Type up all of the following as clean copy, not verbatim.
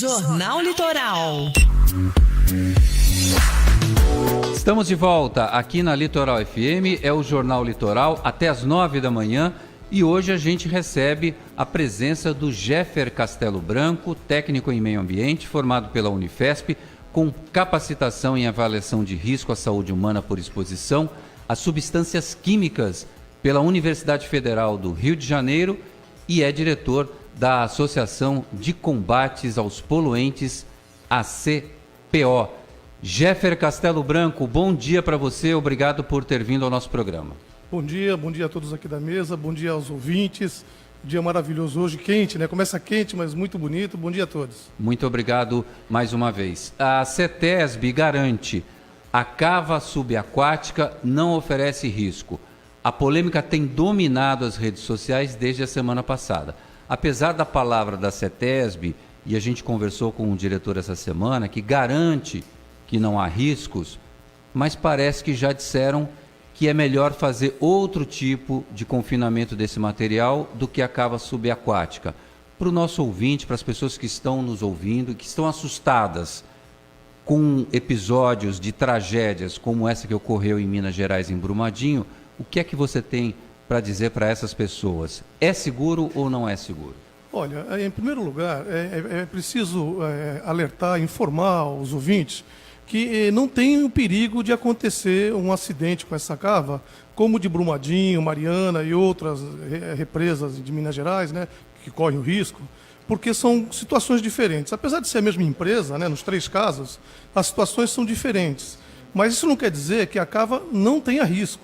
Jornal Litoral. Estamos de volta aqui na Litoral FM, é o Jornal Litoral, até às 9 da manhã. E hoje a gente recebe a presença do Jeffer Castelo Branco, técnico em meio ambiente, formado pela Unifesp, com capacitação em avaliação de risco à saúde humana por exposição a substâncias químicas pela Universidade Federal do Rio de Janeiro e é diretor da Associação de Combates aos Poluentes, ACPO. Jeffer Castelo Branco, bom dia para você, obrigado por ter vindo ao nosso programa. Bom dia a todos aqui da mesa, bom dia aos ouvintes. Dia maravilhoso hoje, quente, né? Começa quente, mas muito bonito. Bom dia a todos. Muito obrigado mais uma vez. A CETESB garante: a cava subaquática não oferece risco. A polêmica tem dominado as redes sociais desde a semana passada. Apesar da palavra da CETESB, e a gente conversou com o diretor essa semana, que garante que não há riscos, mas parece que já disseram que é melhor fazer outro tipo de confinamento desse material do que a cava subaquática. Para o nosso ouvinte, para as pessoas que estão nos ouvindo, que estão assustadas com episódios de tragédias como essa que ocorreu em Minas Gerais, em Brumadinho, o que é que você tem para dizer para essas pessoas? É seguro ou não é seguro? Olha, em primeiro lugar, é preciso alertar, informar os ouvintes que não tem o perigo de acontecer um acidente com essa cava, como de Brumadinho, Mariana e outras represas de Minas Gerais, né, que correm o risco, porque são situações diferentes. Apesar de ser a mesma empresa, né, nos três casos, as situações são diferentes. Mas isso não quer dizer que a cava não tenha risco.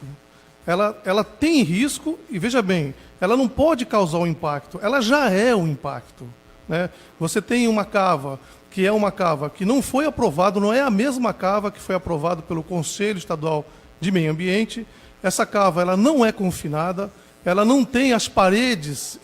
Ela tem risco e, veja bem, ela não pode causar um impacto, ela já é um impacto, né? Você tem uma cava que é uma cava que não foi aprovada, não é a mesma cava que foi aprovada pelo Conselho Estadual de Meio Ambiente. Essa cava ela não é confinada, ela não tem as paredes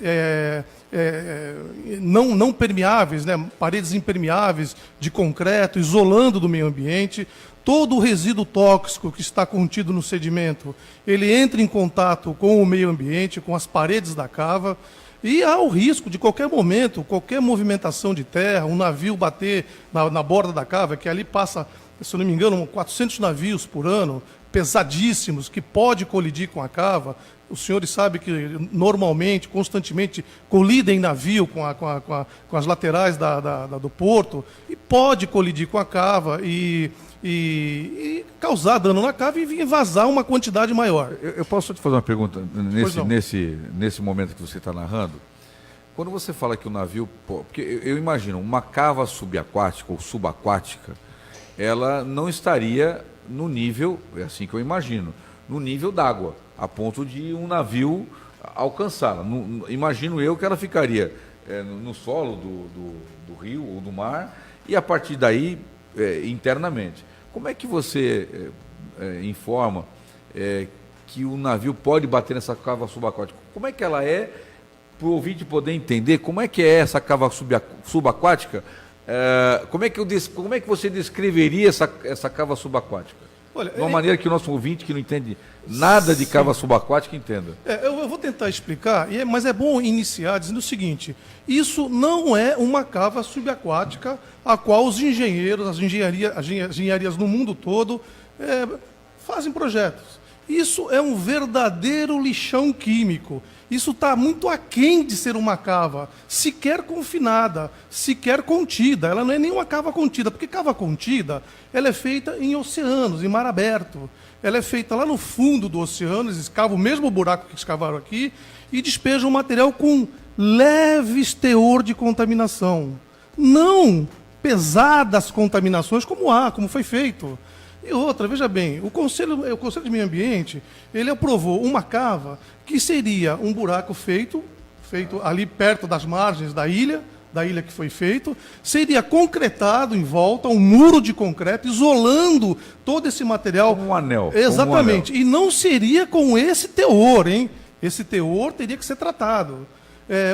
não permeáveis, né? Paredes impermeáveis de concreto, isolando do meio ambiente. Todo o resíduo tóxico que está contido no sedimento, ele entra em contato com o meio ambiente, com as paredes da cava, e há o risco de qualquer momento, qualquer movimentação de terra, um navio bater na borda da cava, que ali passa, se eu não me engano, 400 navios por ano, pesadíssimos, que pode colidir com a cava. Os senhores sabem que normalmente, constantemente, colidem navio com as laterais do porto, e pode colidir com a cava e causar dano na cava e vazar uma quantidade maior. Eu posso te fazer uma pergunta nesse momento que você está narrando? Quando você fala que o navio... Porque eu imagino, uma cava subaquática ou subaquática, ela não estaria no nível, é assim que eu imagino, no nível d'água, a ponto de um navio alcançá-la. Imagino eu que ela ficaria no solo do rio ou do mar e a partir daí internamente. Como é que você informa que o navio pode bater nessa cava subaquática? Como é que ela é, para o ouvinte poder entender como é que é essa cava subaquática? Como é que você descreveria essa cava subaquática? Olha, de uma maneira que o nosso ouvinte que não entende nada de cava subaquática entenda. Eu vou tentar explicar, mas é bom iniciar dizendo o seguinte: isso não é uma cava subaquática a qual os engenheiros, as engenharias no mundo todo fazem projetos. Isso é um verdadeiro lixão químico. Isso está muito aquém de ser uma cava, sequer confinada, sequer contida. Ela não é nem uma cava contida, porque cava contida ela é feita em oceanos, em mar aberto. Ela é feita lá no fundo do oceano, eles escavam o mesmo buraco que escavaram aqui e despejam um material com leves teor de contaminação. Não pesadas contaminações como foi feito. E outra, veja bem, o Conselho de Meio Ambiente, ele aprovou uma cava que seria um buraco feito ali perto das margens da ilha que foi feito, seria concretado em volta, um muro de concreto, isolando todo esse material. Como um anel. Exatamente. Como um anel. E não seria com esse teor, hein? Esse teor teria que ser tratado.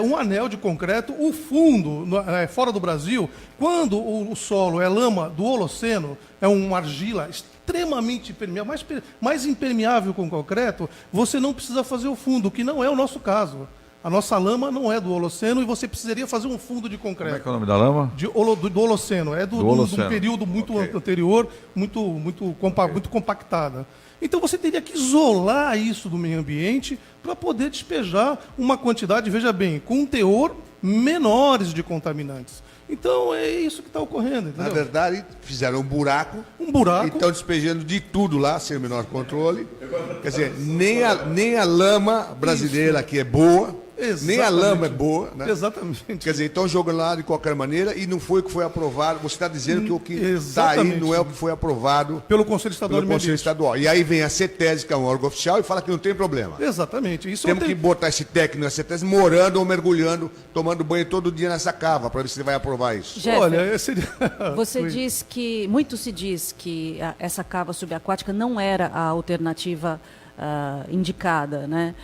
Um anel de concreto, o fundo, fora do Brasil, quando o solo é lama do Holoceno, é uma argila extremamente impermeável, mais impermeável que o concreto, você não precisa fazer o fundo, que não é o nosso caso. A nossa lama não é do Holoceno e você precisaria fazer um fundo de concreto. Como é que é o nome da lama? Do Holoceno. É de um período muito anterior, muito compactada. Então você teria que isolar isso do meio ambiente para poder despejar uma quantidade, veja bem, com um teor menores de contaminantes. Então é isso que está ocorrendo, entendeu? Na verdade, fizeram um buraco. E estão despejando de tudo lá, sem o menor controle. Quer dizer, nem a lama brasileira aqui é boa. Exatamente. Nem a lama é boa, né? Exatamente. Quer dizer, estão jogando lá de qualquer maneira e não foi o que foi aprovado. Você está dizendo que o que está aí não é o que foi aprovado pelo Conselho Estadual. E aí vem a CETESB, que é um órgão oficial, e fala que não tem problema. Exatamente. Temos que botar esse técnico na CETESB morando ou mergulhando, tomando banho todo dia nessa cava, para ver se ele vai aprovar isso. Jeffer, olha, seria... você diz que, muito se diz que essa cava subaquática não era a alternativa indicada, né?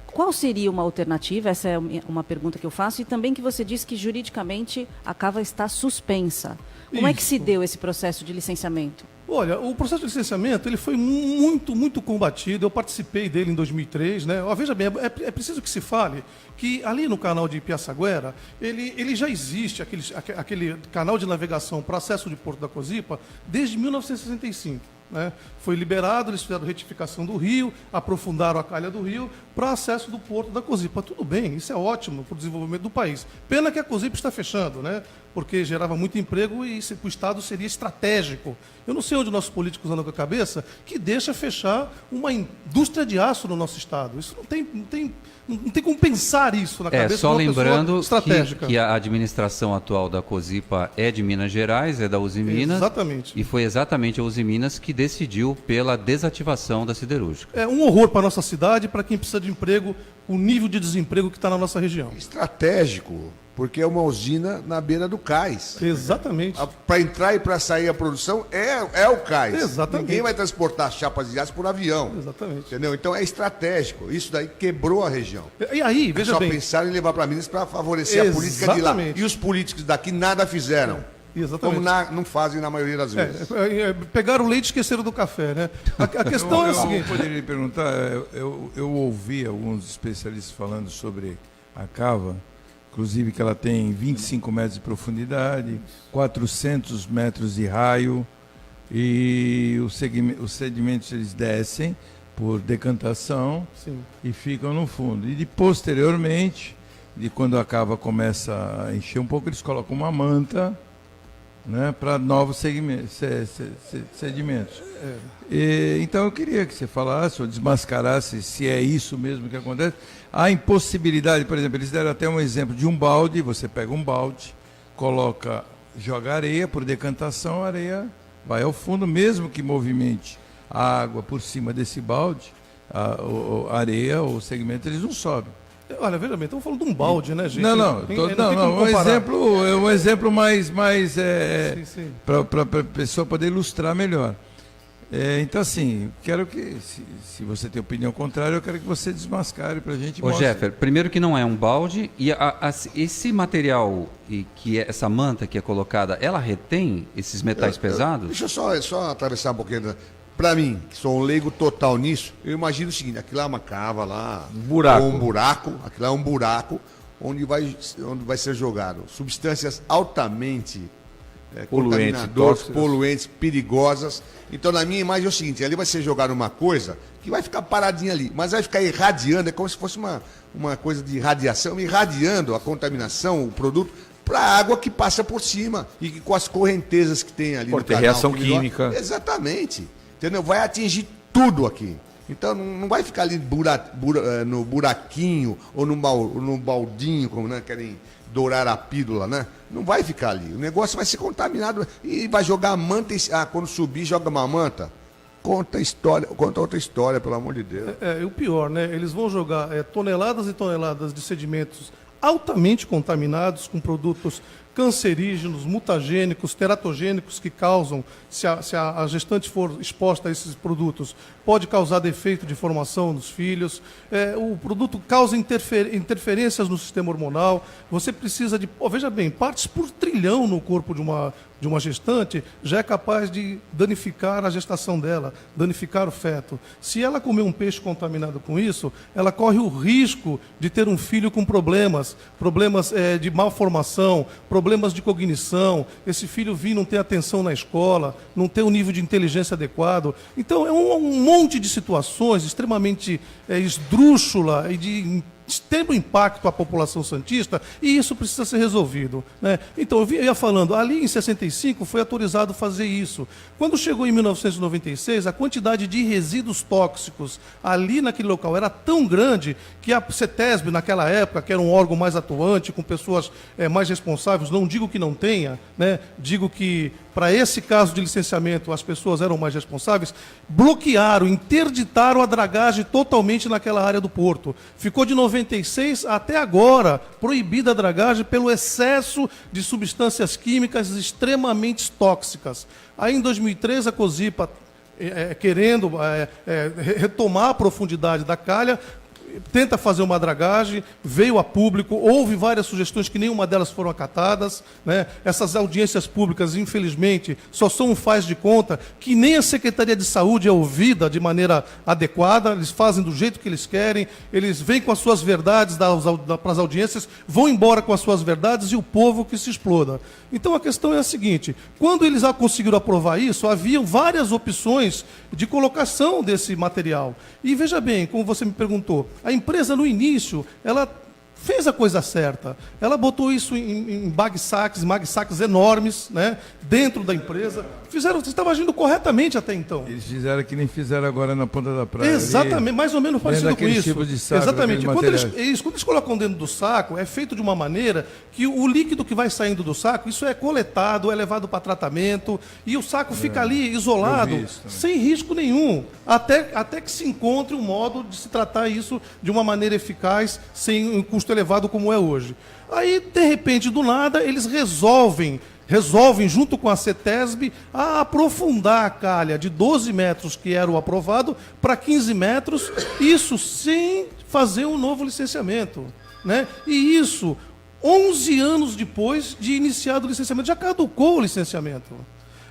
Qual seria uma alternativa? Essa é uma pergunta que eu faço. E também que você diz que juridicamente a cava está suspensa. Como é que se deu esse processo de licenciamento? Olha, o processo de licenciamento ele foi muito combatido. Eu participei dele em 2003, né? Ó, veja bem, é preciso que se fale que ali no canal de Piaçaguera, ele já existe, aquele canal de navegação para acesso de Porto da Cozipa, desde 1965. Né? Foi liberado, eles fizeram retificação do rio, aprofundaram a calha do rio para acesso do Porto da Cozipa. Tudo bem, isso é ótimo para o desenvolvimento do país. Pena que a Cozipa está fechando, né? Porque gerava muito emprego e o Estado seria estratégico. Eu não sei onde nossos políticos andam com a cabeça que deixa fechar uma indústria de aço no nosso Estado. Isso não tem como pensar isso na cabeça só de uma lembrando estratégica. que a administração atual da Cozipa é de Minas Gerais, é da Uzi Minas. Exatamente. E foi exatamente a Uzi Minas que decidiu pela desativação da siderúrgica. É um horror para a nossa cidade, para quem precisa de emprego, o nível de desemprego que está na nossa região. Estratégico, porque é uma usina na beira do cais. Exatamente. Para entrar e para sair a produção é o cais. Exatamente. Ninguém vai transportar chapas de aço por avião. Exatamente. Entendeu? Então é estratégico. Isso daí quebrou a região. E aí, veja bem... Só pensaram em levar para Minas para favorecer a política de lá. E os políticos daqui nada fizeram. Exatamente. Como não fazem na maioria das vezes. Pegaram o leite e esqueceram do café, né? A questão é a seguinte... Eu poderia lhe perguntar, eu ouvi alguns especialistas falando sobre a cava, inclusive que ela tem 25 metros de profundidade, 400 metros de raio, e os sedimentos eles descem por decantação. Sim. E ficam no fundo. E posteriormente, quando a cava começa a encher um pouco, eles colocam uma manta, né, para novos sedimentos. Então eu queria que você falasse ou desmascarasse se é isso mesmo que acontece. A impossibilidade, por exemplo, eles deram até um exemplo de um balde. Você pega um balde, joga areia por decantação, a areia vai ao fundo, mesmo que movimente a água por cima desse balde, a areia ou o segmento, eles não sobem. Olha, veja bem, estamos falando de um balde, né, gente? Um exemplo mais para a pessoa poder ilustrar melhor. Então, assim, quero que, se você tem opinião contrária, eu quero que você desmascare para a gente. Ô, Jeffer, primeiro que não é um balde, e esse material, essa manta que é colocada, ela retém esses metais pesados? Deixa eu só atravessar um pouquinho. Para mim, que sou um leigo total nisso, eu imagino o seguinte: aquilo lá é uma cava lá, ou um buraco, aquilo lá é um buraco onde vai ser jogado substâncias altamente poluentes, perigosas. Então, na minha imagem é o seguinte: ali vai ser jogado uma coisa que vai ficar paradinha ali, mas vai ficar irradiando, é como se fosse uma coisa de radiação, irradiando a contaminação, o produto, para a água que passa por cima e que, com as correntezas que tem ali no canal. Reação química. Exatamente. Entendeu? Vai atingir tudo aqui. Então não vai ficar ali no buraquinho ou no baldinho, como, né, querem dourar a pílula, né? Não vai ficar ali. O negócio vai ser contaminado e vai jogar a manta. Quando subir, joga uma manta. Conta outra história, pelo amor de Deus. E o pior, né? Eles vão jogar toneladas e toneladas de sedimentos altamente contaminados, com produtos cancerígenos, mutagênicos, teratogênicos que causam, se a gestante for exposta a esses produtos, pode causar defeito de formação nos filhos. O produto causa interferências no sistema hormonal. Você precisa de, veja bem, partes por trilhão no corpo de uma gestante já é capaz de danificar a gestação dela, danificar o feto. Se ela comer um peixe contaminado com isso, ela corre o risco de ter um filho com problemas de malformação, problemas de cognição, esse filho vir não ter atenção na escola, não ter um nível de inteligência adequado. Então, é um monte de situações extremamente esdrúxula e de extremo impacto à população santista, e isso precisa ser resolvido, né? Então, eu ia falando, ali em 65 foi autorizado fazer isso. Quando chegou em 1996, a quantidade de resíduos tóxicos ali naquele local era tão grande que a CETESB, naquela época, que era um órgão mais atuante, com pessoas mais responsáveis, não digo que não tenha, né? Digo que para esse caso de licenciamento as pessoas eram mais responsáveis, bloquearam, interditaram a dragagem totalmente naquela área do porto. Ficou de 96 até agora proibida a dragagem pelo excesso de substâncias químicas extremamente tóxicas. Aí em 2003 a COSIPA, querendo retomar a profundidade da calha, tenta fazer uma dragagem, veio a público, houve várias sugestões que nenhuma delas foram acatadas, né? Essas audiências públicas, infelizmente, só são um faz de conta, que nem a Secretaria de Saúde é ouvida de maneira adequada, eles fazem do jeito que eles querem, eles vêm com as suas verdades para as audiências, vão embora com as suas verdades e o povo que se exploda. Então a questão é a seguinte, quando eles conseguiram aprovar isso, haviam várias opções de colocação desse material. E veja bem, como você me perguntou, a empresa, no início, ela fez a coisa certa. Ela botou isso em mag sacks enormes, né, dentro da empresa. Você estava agindo corretamente até então. Eles fizeram que nem fizeram agora na ponta da praia. Exatamente, ali, mais ou menos parecido com isso. Tipo de saco, exatamente. Quando eles colocam dentro do saco, é feito de uma maneira que o líquido que vai saindo do saco, isso é coletado, é levado para tratamento, e o saco fica ali isolado, sem risco nenhum, até que se encontre um modo de se tratar isso de uma maneira eficaz, sem um custo elevado como é hoje. Aí, de repente, do nada, eles resolvem, junto com a CETESB, a aprofundar a calha de 12 metros, que era o aprovado, para 15 metros, isso sem fazer um novo licenciamento, né? E isso, 11 anos depois de iniciado o licenciamento, já caducou o licenciamento.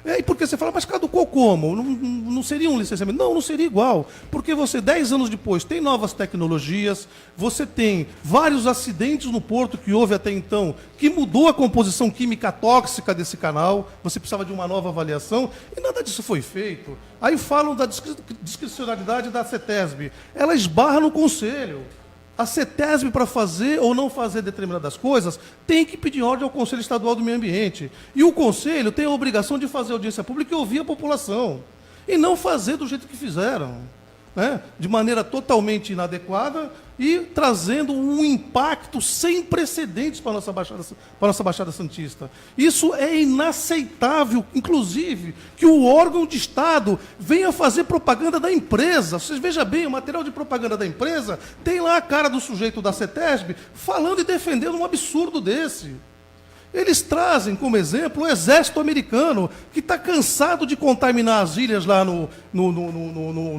E porque você fala, mas caducou como? Não seria um licenciamento? Não seria igual. Porque você, 10 anos depois, tem novas tecnologias, você tem vários acidentes no porto que houve até então, que mudou a composição química tóxica desse canal, você precisava de uma nova avaliação, e nada disso foi feito. Aí falam da discricionalidade da CETESB. Ela esbarra no Conselho. A CETESB, para fazer ou não fazer determinadas coisas, tem que pedir ordem ao Conselho Estadual do Meio Ambiente. E o Conselho tem a obrigação de fazer audiência pública e ouvir a população. E não fazer do jeito que fizeram, né? De maneira totalmente inadequada e trazendo um impacto sem precedentes para a nossa Baixada Santista. Isso é inaceitável, inclusive, que o órgão de Estado venha fazer propaganda da empresa. Vocês vejam bem, o material de propaganda da empresa tem lá a cara do sujeito da CETESB falando e defendendo um absurdo desse. Eles trazem como exemplo o exército americano, que está cansado de contaminar as ilhas lá no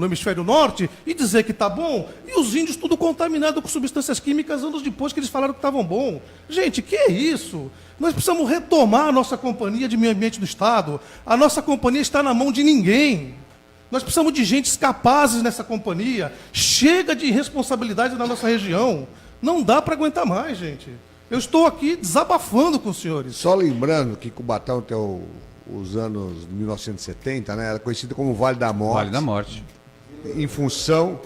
hemisfério norte e dizer que está bom, e os índios tudo contaminado com substâncias químicas anos depois que eles falaram que estavam bom. Gente, que é isso? Nós precisamos retomar a nossa companhia de meio ambiente do Estado. A nossa companhia está na mão de ninguém. Nós precisamos de gente capazes nessa companhia. Chega de irresponsabilidade na nossa região. Não dá para aguentar mais, gente. Eu estou aqui desabafando com os senhores. Só lembrando que Cubatão até os anos 1970, né, era conhecido como Vale da Morte. Vale da Morte. Em função...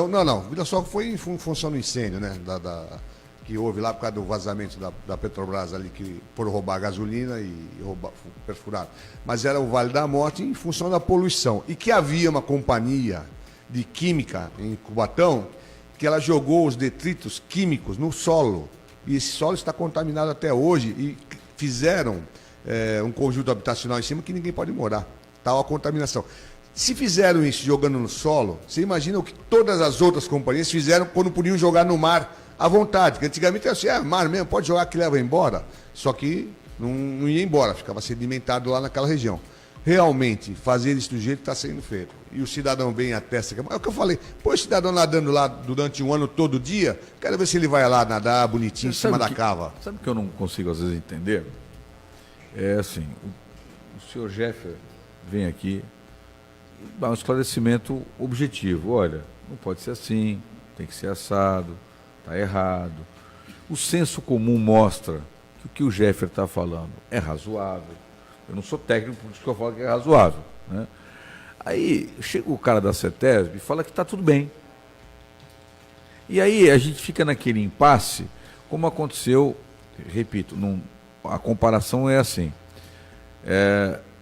Não, Vila Soco foi em função do incêndio, né, que houve lá por causa do vazamento da Petrobras ali, por roubar gasolina e perfurar. Mas era o Vale da Morte em função da poluição. E que havia uma companhia de química em Cubatão que ela jogou os detritos químicos no solo. E esse solo está contaminado até hoje e fizeram um conjunto habitacional em cima que ninguém pode morar. Tal a contaminação. Se fizeram isso jogando no solo, você imagina o que todas as outras companhias fizeram quando podiam jogar no mar à vontade. Porque antigamente era assim, mar mesmo, pode jogar que leva embora. Só que não ia embora, ficava sedimentado lá naquela região. Realmente, fazer isso do jeito que está sendo feito. E o cidadão vem a testa. É o que eu falei. Põe o cidadão nadando lá durante um ano, todo dia. Quero ver se ele vai lá nadar bonitinho em cima da cava. Sabe o que eu não consigo, às vezes, entender? É assim, o senhor Jeffer vem aqui e dá um esclarecimento objetivo. Olha, não pode ser assim, tem que ser assado, está errado. O senso comum mostra que o que o Jeffer está falando é razoável. Eu não sou técnico, por isso que eu falo que é razoável, né? Aí chega o cara da CETESB e fala que está tudo bem. E aí a gente fica naquele impasse, como aconteceu, repito, a comparação é assim.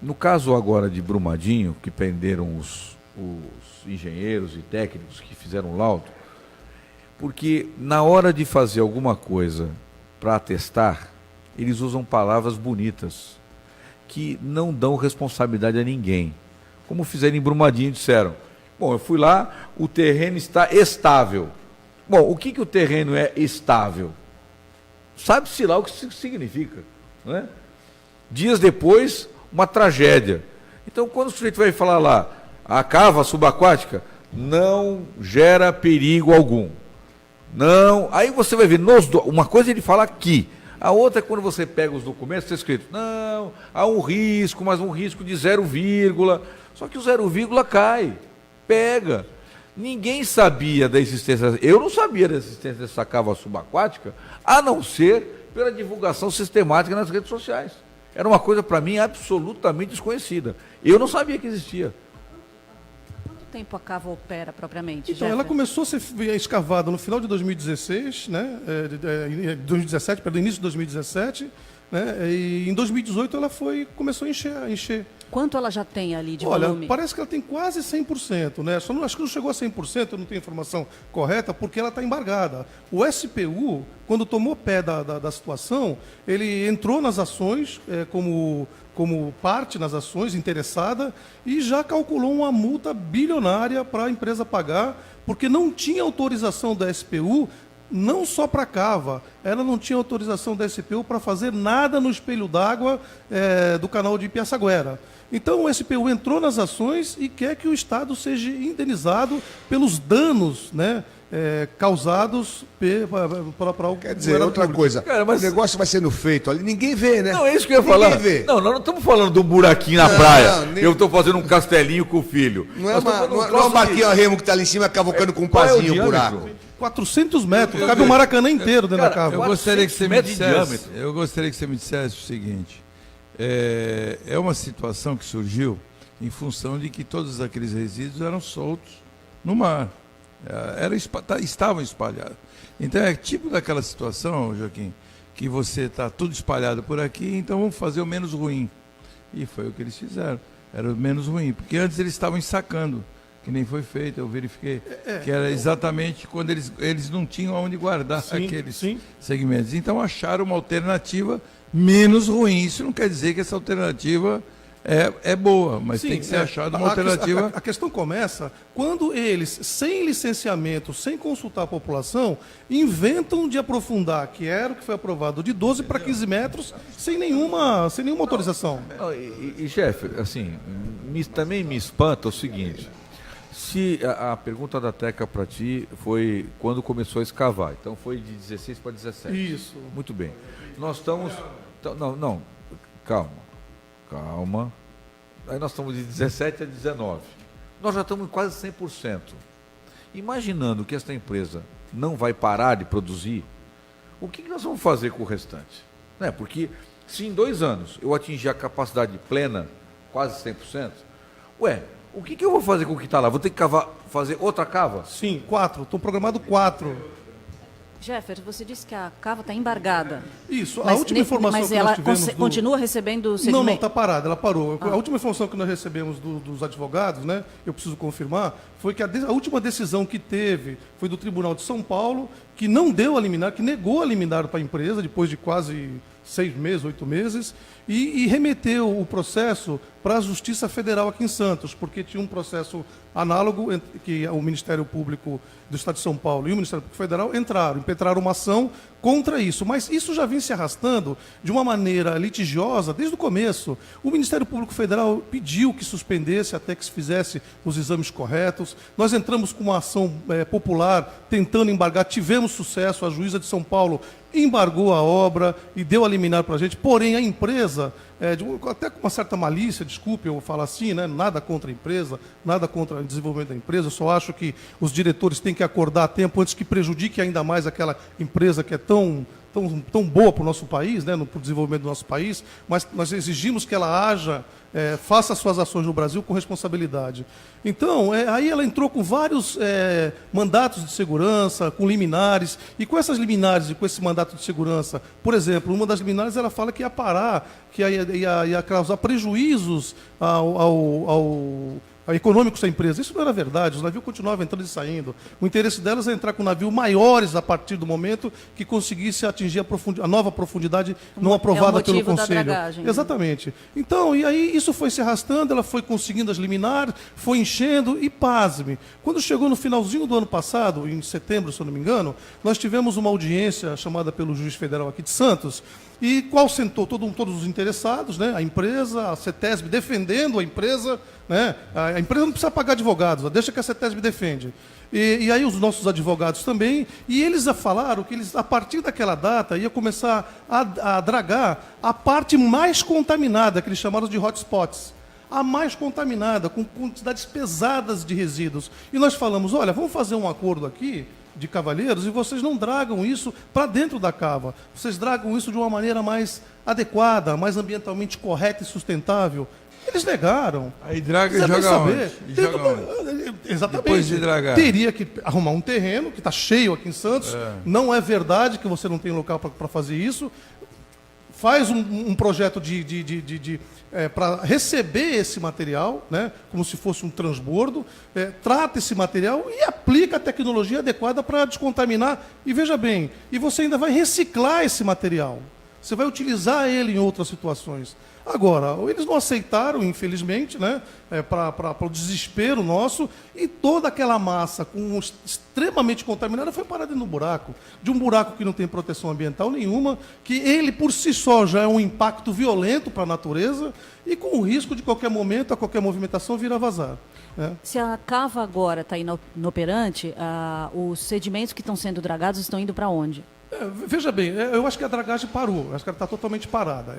No caso agora de Brumadinho, que prenderam os engenheiros e técnicos que fizeram o laudo, porque na hora de fazer alguma coisa para atestar, eles usam palavras bonitas, que não dão responsabilidade a ninguém. Como fizeram em Brumadinho, disseram, bom, eu fui lá, o terreno está estável. Bom, o que o terreno é estável? Sabe-se lá o que isso significa, não é? Dias depois, uma tragédia. Então, quando o sujeito vai falar lá, a cava subaquática não gera perigo algum. Não, aí você vai ver, uma coisa ele fala aqui, a outra é quando você pega os documentos, está escrito, não, há um risco, mas um risco de 0, só que o 0, cai, pega. Ninguém sabia da existência, eu não sabia da existência dessa cava subaquática, a não ser pela divulgação sistemática nas redes sociais. Era uma coisa para mim absolutamente desconhecida. Eu não sabia que existia. Quanto tempo a cava opera propriamente? Então, ela começou a ser escavada no final de 2016, né? 2017, pelo início de 2017, né? E em 2018 ela começou a encher. Quanto ela já tem ali de Olha, volume? parece que ela tem quase 100%, né? Acho que não chegou a 100%, eu não tenho informação correta, porque ela está embargada. O SPU, quando tomou pé da situação, ele entrou nas ações como parte nas ações interessada e já calculou uma multa bilionária para a empresa pagar, porque não tinha autorização da SPU, não só para a cava, ela não tinha autorização da SPU para fazer nada no espelho d'água do canal de Piaçaguera. Então o SPU entrou nas ações e quer que o Estado seja indenizado pelos danos, né, causados para o... Quer dizer, outra coisa, cara, mas... o negócio vai sendo feito ali, ninguém vê, né? Não, é isso que eu ia falar. Vê. Não, nós não estamos falando de um buraquinho na praia. Eu estou fazendo um castelinho com o filho. Não é uma barquinha a remo que está ali em cima cavocando com um pazinho o buraco. 400 metros, cabe o Maracanã inteiro dentro da cava. Eu gostaria que você me dissesse, diâmetro. eu gostaria que você me dissesse o seguinte, é uma situação que surgiu em função de que todos aqueles resíduos eram soltos no mar, estavam espalhados. Então é tipo daquela situação, Joaquim, que você está tudo espalhado por aqui, então vamos fazer o menos ruim. E foi o que eles fizeram, era o menos ruim, porque antes eles estavam ensacando, que nem foi feito, eu verifiquei que era exatamente quando eles não tinham onde guardar aqueles segmentos. Então acharam uma alternativa menos ruim. Isso não quer dizer que essa alternativa é boa, mas tem que ser achada uma alternativa. A questão começa quando eles, sem licenciamento, sem consultar a população, inventam de aprofundar, que era o que foi aprovado, de 12 para 15 metros, sem nenhuma autorização. E Jeff, assim, também me espanta o seguinte. Se a pergunta da Teca para ti foi quando começou a escavar, então foi de 16 para 17. Isso. Muito bem. Nós estamos... Não, calma. Aí nós estamos de 17 a 19. Nós já estamos em quase 100%. Imaginando que esta empresa não vai parar de produzir, o que nós vamos fazer com o restante? Porque se em 2 anos eu atingir a capacidade plena, quase 100%, o que eu vou fazer com o que está lá? Vou ter que fazer outra cava? Sim, 4. Estão programados 4. Jeffer, você disse que a cava está embargada. Isso, a última informação mas que nós tivemos... Mas ela continua recebendo segmento? Não, está parada, ela parou. A última informação que nós recebemos dos advogados, né, eu preciso confirmar, foi que a última decisão que teve foi do Tribunal de São Paulo, que não deu a liminar, que negou a liminar para a empresa, depois de quase 6 meses, 8 meses, e remeteu o processo para a Justiça Federal aqui em Santos, porque tinha um processo análogo que o Ministério Público do Estado de São Paulo e o Ministério Público Federal impetraram uma ação contra isso. Mas isso já vem se arrastando de uma maneira litigiosa desde o começo. O Ministério Público Federal pediu que suspendesse até que se fizesse os exames corretos. Nós entramos com uma ação popular tentando embargar, tivemos sucesso, a juíza de São Paulo embargou a obra e deu a liminar para a gente, porém a empresa, até com uma certa malícia, desculpe eu falar assim, né, nada contra a empresa, nada contra o desenvolvimento da empresa, eu só acho que os diretores têm que acordar a tempo antes que prejudique ainda mais aquela empresa que é tão boa para o nosso país, né, para o desenvolvimento do nosso país, mas nós exigimos que ela faça suas ações no Brasil com responsabilidade. Então, aí ela entrou com vários mandatos de segurança, com liminares, e com essas liminares e com esse mandato de segurança, por exemplo, uma das liminares ela fala que ia parar, que ia causar prejuízos econômicos da empresa. Isso não era verdade, os navios continuavam entrando e saindo. O interesse delas é entrar com navios maiores a partir do momento que conseguisse atingir a nova profundidade não aprovada pelo Conselho. Dragagem, exatamente. Então, e aí isso foi se arrastando, ela foi conseguindo as liminares, foi enchendo e pasme. Quando chegou no finalzinho do ano passado, em setembro, se eu não me engano, nós tivemos uma audiência chamada pelo juiz federal aqui de Santos, e qual sentou todos os interessados, né? A empresa, a CETESB defendendo a empresa, né? A empresa não precisa pagar advogados, deixa que a CETESB defende. E aí os nossos advogados também, e eles falaram que eles, a partir daquela data, ia começar a dragar a parte mais contaminada, que eles chamaram de hotspots. A mais contaminada, com quantidades pesadas de resíduos. E nós falamos, olha, vamos fazer um acordo aqui, de cavalheiros, e vocês não dragam isso para dentro da cava. Vocês dragam isso de uma maneira mais adequada, mais ambientalmente correta e sustentável. Eles negaram. Aí draga e joga onde? Exatamente. Depois de dragar. Teria que arrumar um terreno, que está cheio aqui em Santos. Não é verdade que você não tem local para fazer isso. Faz um projeto para receber esse material, né, como se fosse um transbordo, trata esse material e aplica a tecnologia adequada para descontaminar. E veja bem, e você ainda vai reciclar esse material. Você vai utilizar ele em outras situações. Agora, eles não aceitaram, infelizmente, né, para o desespero nosso, e toda aquela massa extremamente contaminada foi parada dentro do buraco. De um buraco que não tem proteção ambiental nenhuma, que ele por si só já é um impacto violento para a natureza, e com o risco de qualquer momento, a qualquer movimentação, vir a vazar. Se a cava agora está inoperante, os sedimentos que estão sendo dragados estão indo para onde? Veja bem, eu acho que a dragagem parou, acho que ela está totalmente parada.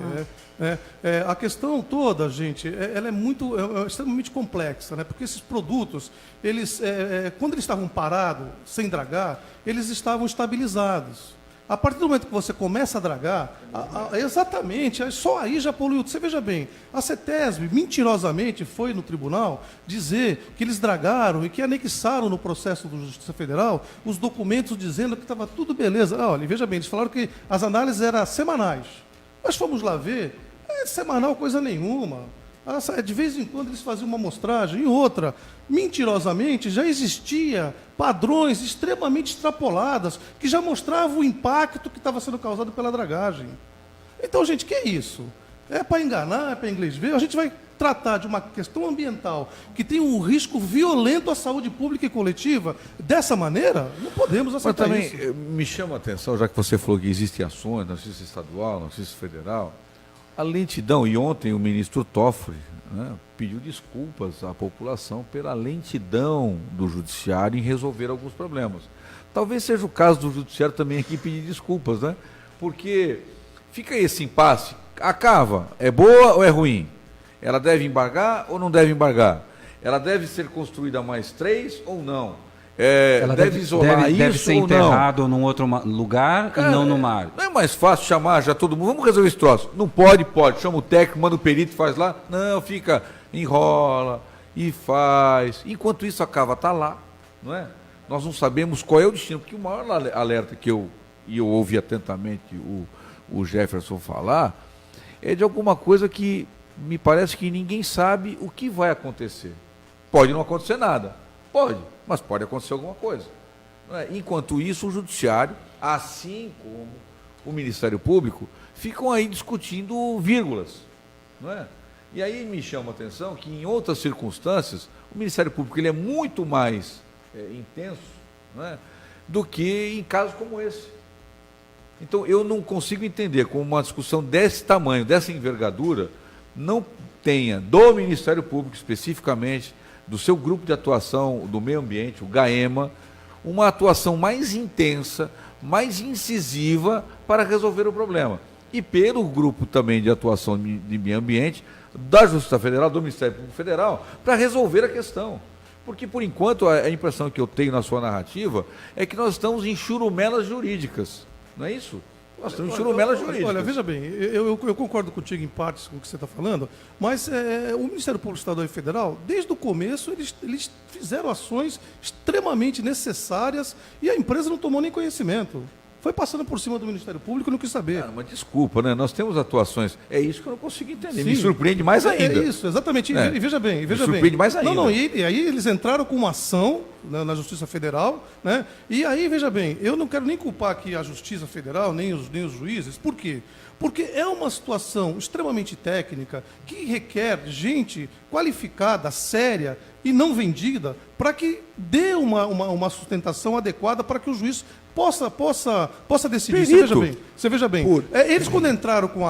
A questão toda, gente, ela é extremamente complexa, né? Porque esses produtos, quando eles estavam parados, sem dragar, eles estavam estabilizados. A partir do momento que você começa a dragar, exatamente, só aí já poluiu. Você veja bem, a CETESB mentirosamente foi no tribunal dizer que eles dragaram e que anexaram no processo da Justiça Federal os documentos dizendo que estava tudo beleza. Olha, veja bem, eles falaram que as análises eram semanais. Nós fomos lá ver, semanal coisa nenhuma. De vez em quando eles faziam uma amostragem e outra. Mentirosamente, já existia padrões extremamente extrapolados que já mostravam o impacto que estava sendo causado pela dragagem. Então, gente, que é isso? É para enganar, é para inglês ver? A gente vai tratar de uma questão ambiental que tem um risco violento à saúde pública e coletiva dessa maneira? Não podemos aceitar isso. Mas também me chama a atenção, já que você falou que existem ações na Justiça Estadual, na Justiça Federal, a lentidão, e ontem o ministro Toffoli, né, pediu desculpas à população pela lentidão do judiciário em resolver alguns problemas. Talvez seja o caso do judiciário também aqui pedir desculpas, né? Porque fica esse impasse. A cava é boa ou é ruim? Ela deve embargar ou não deve embargar? Ela deve ser construída mais 3 ou não? Ela deve isolar isso deve ser ou enterrado num outro lugar e não no mar. Não é mais fácil chamar já todo mundo, vamos resolver esse troço. Não pode, chama o técnico, manda o perito, faz lá. Não, enrola e faz. Enquanto isso a cava está lá, não é? Nós não sabemos qual é o destino, porque o maior alerta que eu ouvi atentamente o Jefferson falar, é de alguma coisa que me parece que ninguém sabe o que vai acontecer. Pode não acontecer nada, pode, mas pode acontecer alguma coisa. Não é? Enquanto isso, o judiciário, assim como o Ministério Público, ficam aí discutindo vírgulas. Não é? E aí me chama a atenção que em outras circunstâncias o Ministério Público ele é muito mais intenso, né, do que em casos como esse. Então eu não consigo entender como uma discussão desse tamanho, dessa envergadura, não tenha do Ministério Público especificamente, do seu grupo de atuação do meio ambiente, o GAEMA, uma atuação mais intensa, mais incisiva para resolver o problema. E pelo grupo também de atuação de meio ambiente, da Justiça Federal, do Ministério Público Federal, para resolver a questão. Porque, por enquanto, a impressão que eu tenho na sua narrativa é que nós estamos em churumelas jurídicas. Não é isso? Nós estamos em churumelas jurídicas. Olha, veja bem, eu concordo contigo em partes com o que você está falando, mas o Ministério Público Estadual e Federal, desde o começo, eles fizeram ações extremamente necessárias e a empresa não tomou nem conhecimento. Foi passando por cima do Ministério Público e não quis saber. Mas desculpa, né? Nós temos atuações. É isso que eu não consigo entender. Sim. Me surpreende mais ainda. É isso, exatamente. E veja bem. Me surpreende mais ainda. Não, e aí eles entraram com uma ação na Justiça Federal, né? E aí, veja bem, eu não quero nem culpar aqui a Justiça Federal, nem os juízes. Por quê? Porque é uma situação extremamente técnica que requer gente qualificada, séria e não vendida para que dê uma sustentação adequada para que o juiz possa decidir. Você veja bem. Eles, quando entraram com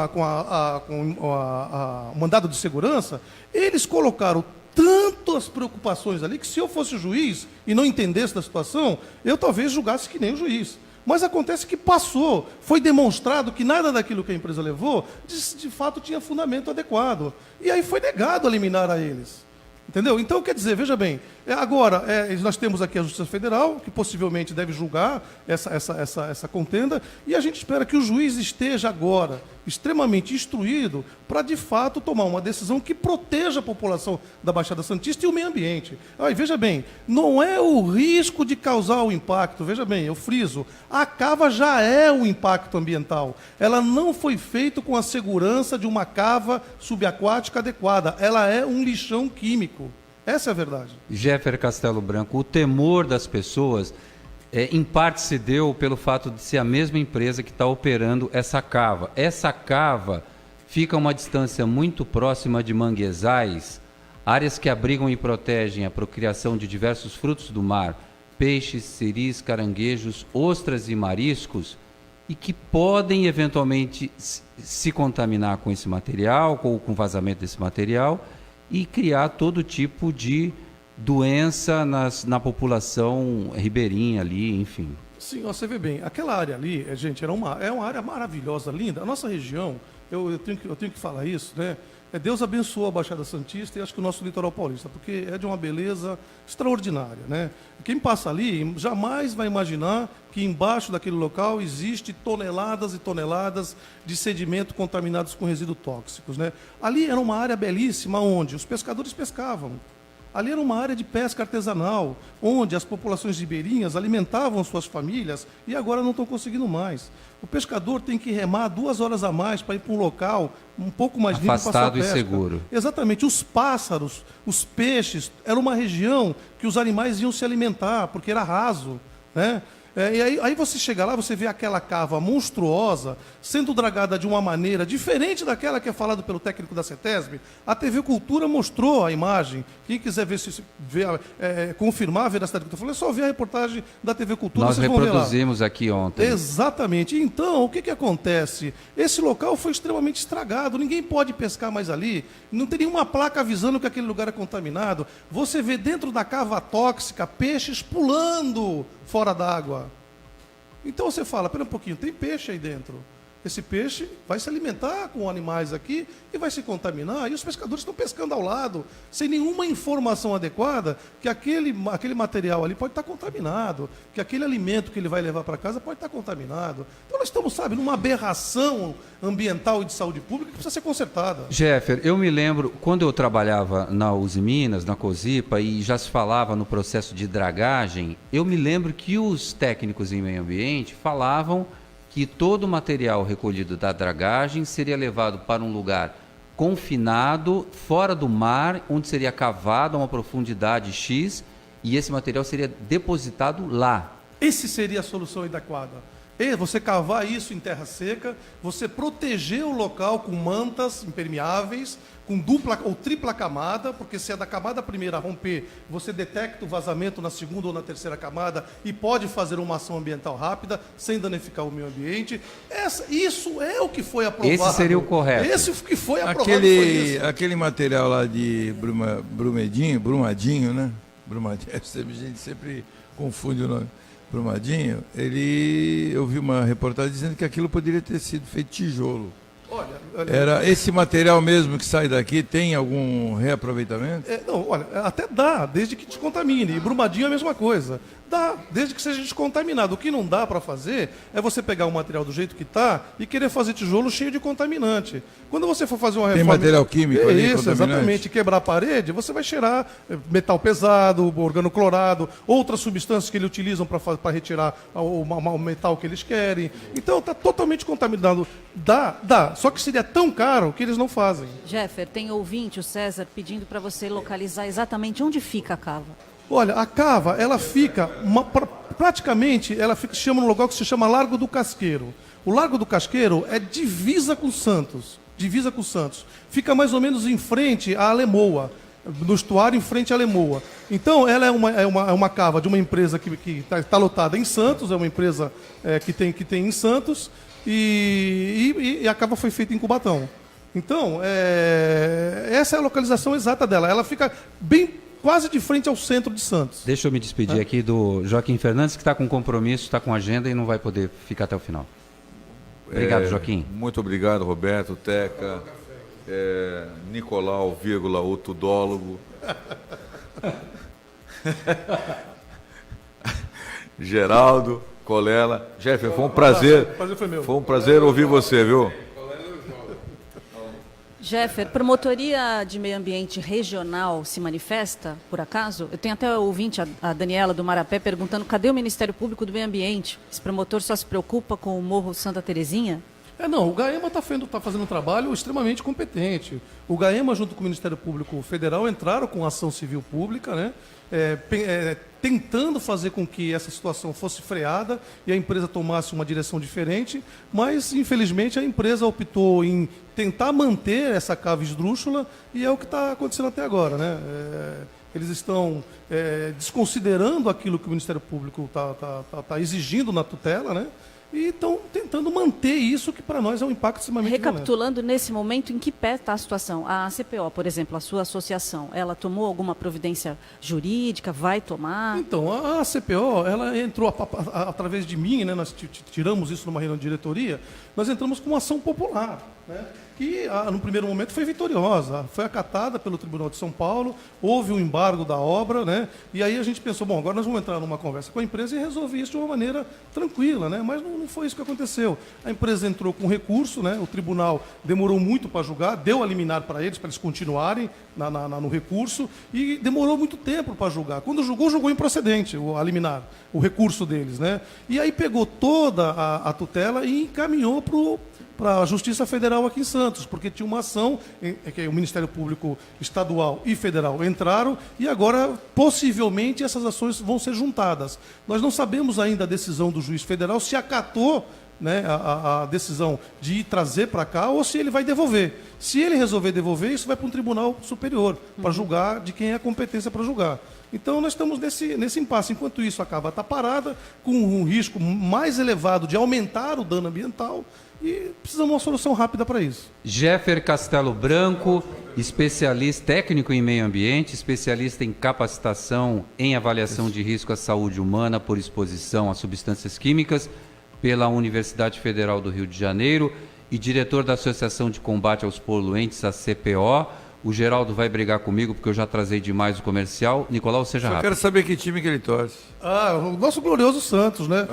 o mandado de segurança, eles colocaram tantas preocupações ali que, se eu fosse juiz e não entendesse da situação, eu talvez julgasse que nem o juiz. Mas acontece que passou, foi demonstrado que nada daquilo que a empresa levou, de fato, tinha fundamento adequado. E aí foi negado a liminar a eles. Entendeu? Então, quer dizer, veja bem, agora, nós temos aqui a Justiça Federal, que possivelmente deve julgar essa contenda, e a gente espera que o juiz esteja agora extremamente instruído para, de fato, tomar uma decisão que proteja a população da Baixada Santista e o meio ambiente. Aí, veja bem, não é o risco de causar o impacto, veja bem, eu friso, a cava já é o impacto ambiental. Ela não foi feita com a segurança de uma cava subaquática adequada, ela é um lixão químico. Essa é a verdade. Jeffer Castelo Branco, o temor das pessoas, em parte se deu pelo fato de ser a mesma empresa que está operando essa cava. Essa cava fica a uma distância muito próxima de manguezais, áreas que abrigam e protegem a procriação de diversos frutos do mar, peixes, siris, caranguejos, ostras e mariscos, e que podem eventualmente se contaminar com esse material, ou com o vazamento desse material, e criar todo tipo de doença na população ribeirinha ali, enfim. Sim, você vê bem, aquela área ali, gente, é uma área maravilhosa, linda. A nossa região, eu tenho que falar isso, né? Deus abençoou a Baixada Santista e acho que o nosso litoral paulista, porque é de uma beleza extraordinária, né? Quem passa ali jamais vai imaginar que embaixo daquele local existe toneladas e toneladas de sedimento contaminados com resíduos tóxicos, né? Ali era uma área belíssima onde os pescadores pescavam. Ali era uma área de pesca artesanal, onde as populações ribeirinhas alimentavam suas famílias e agora não estão conseguindo mais. O pescador tem que remar 2 horas a mais para ir para um local um pouco mais limpo para sua pesca. Afastado e seguro. Exatamente. Os pássaros, os peixes, era uma região que os animais iam se alimentar, porque era raso, né? E aí você chega lá, você vê aquela cava monstruosa sendo dragada de uma maneira diferente daquela que é falado pelo técnico da CETESB. A TV Cultura mostrou a imagem. Quem quiser confirmar a veracidade do que eu falei, é só ver a reportagem da TV Cultura. Nós reproduzimos aqui ontem. Exatamente. Então, o que acontece? Esse local foi extremamente estragado. Ninguém pode pescar mais ali. Não tem nenhuma placa avisando que aquele lugar é contaminado. Você vê dentro da cava tóxica peixes pulando fora d'água. Então você fala, pera um pouquinho, tem peixe aí dentro. Esse peixe vai se alimentar com animais aqui e vai se contaminar. E os pescadores estão pescando ao lado, sem nenhuma informação adequada, que aquele material ali pode estar contaminado, que aquele alimento que ele vai levar para casa pode estar contaminado. Então nós estamos, numa aberração ambiental e de saúde pública que precisa ser consertada. Jeffer, eu me lembro, quando eu trabalhava na Uzi Minas, na Cosipa, e já se falava no processo de dragagem, eu me lembro que os técnicos em meio ambiente falavam que todo o material recolhido da dragagem seria levado para um lugar confinado, fora do mar, onde seria cavado a uma profundidade X, e esse material seria depositado lá. Essa seria a solução adequada. você cavar isso em terra seca, você proteger o local com mantas impermeáveis, com dupla ou tripla camada, porque se é da camada primeira romper, você detecta o vazamento na segunda ou na terceira camada e pode fazer uma ação ambiental rápida, sem danificar o meio ambiente. Isso é o que foi aprovado. Esse seria o correto. Esse que foi aprovado foi isso. Aquele material lá de Brumadinho, né? Brumadinho, a gente sempre confunde o nome. Brumadinho, eu vi uma reportagem dizendo que aquilo poderia ter sido feito tijolo. Olha, Era esse material mesmo que sai daqui, tem algum reaproveitamento? Não, olha, até dá, desde que descontamine. E Brumadinho é a mesma coisa. Dá, desde que seja descontaminado. O que não dá para fazer é você pegar o material do jeito que está e querer fazer tijolo cheio de contaminante. Quando você for fazer uma reforma... Tem material químico ali, isso, contaminante? exatamente. Quebrar a parede, você vai cheirar metal pesado, organoclorado, outras substâncias que eles utilizam para retirar o metal que eles querem. Então, está totalmente contaminado. Dá. Só que seria tão caro que eles não fazem. Jeffer, tem ouvinte, o César, pedindo para você localizar exatamente onde fica a cava. Olha, a cava, ela fica, praticamente, ela fica, chama num lugar que se chama Largo do Casqueiro. O Largo do Casqueiro é divisa com Santos. Fica mais ou menos em frente à Alemoa, no estuário em frente à Alemoa. Então, ela é uma cava de uma empresa que está lotada em Santos, é uma empresa que tem em Santos, e a cava foi feita em Cubatão. Então, essa é a localização exata dela. Ela fica quase de frente ao centro de Santos. Deixa eu me despedir aqui do Joaquim Fernandes, que está com compromisso, está com agenda e não vai poder ficar até o final. Obrigado, Joaquim. Muito obrigado, Roberto, Teca, Nicolau, o tudólogo. Geraldo, Colela. Jeffer, foi um prazer. O prazer foi meu. Foi um prazer ouvir você, viu? Jeffer, promotoria de meio ambiente regional se manifesta, por acaso? Eu tenho até ouvinte, a Daniela do Marapé, perguntando cadê o Ministério Público do Meio Ambiente? Esse promotor só se preocupa com o Morro Santa Terezinha? Não, o GAEMA está fazendo um trabalho extremamente competente. O GAEMA, junto com o Ministério Público Federal, entraram com ação civil pública, né? Tentando fazer com que essa situação fosse freada e a empresa tomasse uma direção diferente, mas, infelizmente, a empresa optou em tentar manter essa cava esdrúxula e é o que está acontecendo até agora, né? Eles estão desconsiderando aquilo que o Ministério Público está exigindo na tutela, né? E estão tentando manter isso, que para nós é um impacto extremamente Recapitulando, nesse momento, em que pé está a situação? A CPO, por exemplo, a sua associação, ela tomou alguma providência jurídica? Vai tomar? Então, a CPO, ela entrou através de mim, né? Nós tiramos isso numa reunião de diretoria, nós entramos com uma ação popular, né? Que, no primeiro momento, foi vitoriosa. Foi acatada pelo Tribunal de São Paulo, houve um embargo da obra, né? E aí a gente pensou, bom, agora nós vamos entrar numa conversa com a empresa e resolver isso de uma maneira tranquila, né? Mas não foi isso que aconteceu. A empresa entrou com recurso, né? O tribunal demorou muito para julgar, deu a liminar para eles econtinuarem no recurso, e demorou muito tempo para julgar. Quando julgou improcedente a liminar, o recurso deles, né? E aí pegou toda a tutela e encaminhou para a Justiça Federal aqui em Santos, porque tinha uma ação que o Ministério Público Estadual e Federal entraram e agora, possivelmente, essas ações vão ser juntadas. Nós não sabemos ainda a decisão do juiz federal, se acatou, né, a decisão de trazer para cá ou se ele vai devolver. Se ele resolver devolver, isso vai para um tribunal superior, para julgar de quem é a competência para julgar. Então, nós estamos nesse impasse. Enquanto isso, a cava está parada, com um risco mais elevado de aumentar o dano ambiental, e precisamos de uma solução rápida para isso. Jeffer Castelo Branco, especialista técnico em meio ambiente, especialista em capacitação em avaliação de risco à saúde humana por exposição a substâncias químicas pela Universidade Federal do Rio de Janeiro e diretor da Associação de Combate aos Poluentes, a CPO. O Geraldo vai brigar comigo porque eu já atrasei demais o comercial. Nicolau, seja rápido. Eu quero saber que time que ele torce. O nosso glorioso Santos, né?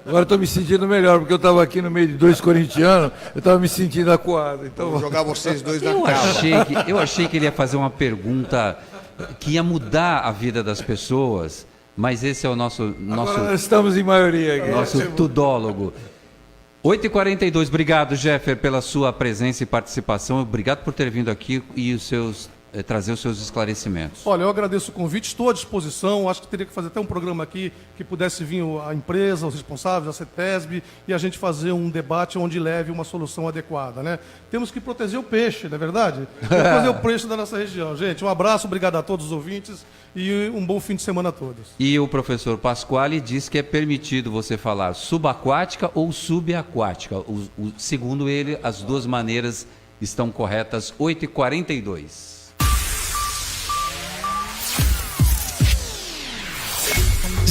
Agora estou me sentindo melhor, porque eu estava aqui no meio de dois corintianos, eu estava me sentindo acuado. Então Vou jogar vocês dois na Eu cava. achei que ele ia fazer uma pergunta que ia mudar a vida das pessoas, mas esse é o nosso Agora nós estamos em maioria aqui. nosso tudólogo. 8h42, obrigado, Jeffer, pela sua presença e participação. Obrigado por ter vindo aqui e os seus trazer os seus esclarecimentos. Olha, eu agradeço o convite, estou à disposição. Acho que teria que fazer até um programa aqui que pudesse vir a empresa, os responsáveis, a CETESB, e a gente fazer um debate onde leve uma solução adequada, né? Temos que proteger o peixe, não é verdade? Proteger o peixe da nossa região. Gente, um abraço, obrigado a todos os ouvintes e um bom fim de semana a todos. E o professor Pasquale diz que é permitido você falar subaquática ou subaquática. Segundo ele, as duas maneiras estão corretas. 8h42.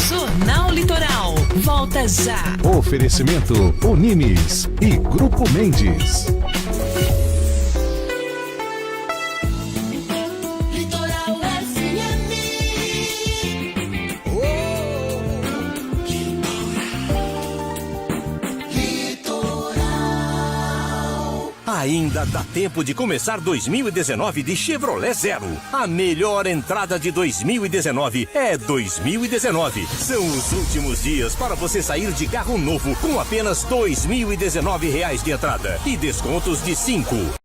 Jornal Litoral. Volta já. Oferecimento Unimes e Grupo Mendes. Litoral FM. Litoral. Ainda dá tempo de começar 2019 de Chevrolet Zero. A melhor entrada de 2019 é 2019. São os últimos dias para você sair de carro novo com apenas R$ 2.019 de entrada e descontos de 5,